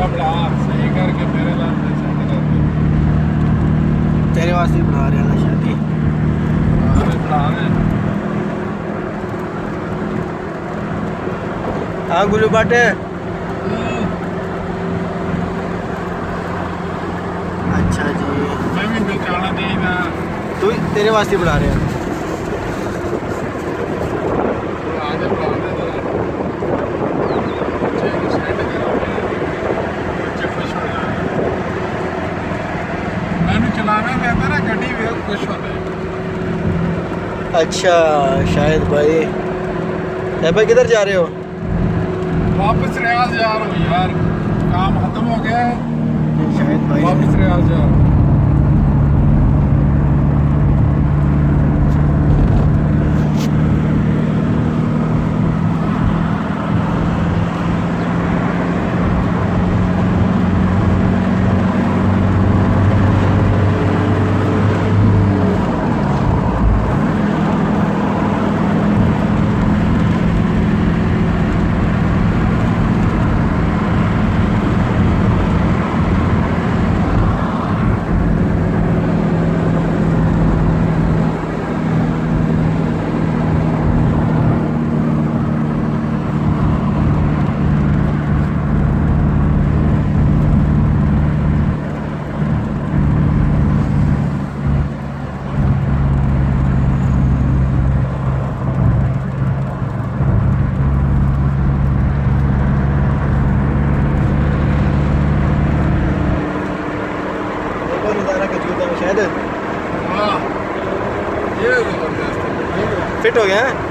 सही करके मेरे तेरे वास्ते बना रहे हैं ना शादी। हाँ गुल्लू बाटे। अच्छा जी, मैं भी पहचाना दी ना। तू तेरे वास्ते बुला रहे हैं। आज बुलाने दे बच्चे को सेट करा, बच्चे खुश हो जाए। मैंने चलाना कहता ना गड्डी भी खुश होते हैं। अच्छा शायद भाई, भाई किधर जा रहे हो? वापस रियाज जा रहा हूँ यार, काम खत्म हो गया है। शायद भाई वापस रियाज जा रहा हूँ। शायद हाँ, ये जबरदस्त फिट हो गया है।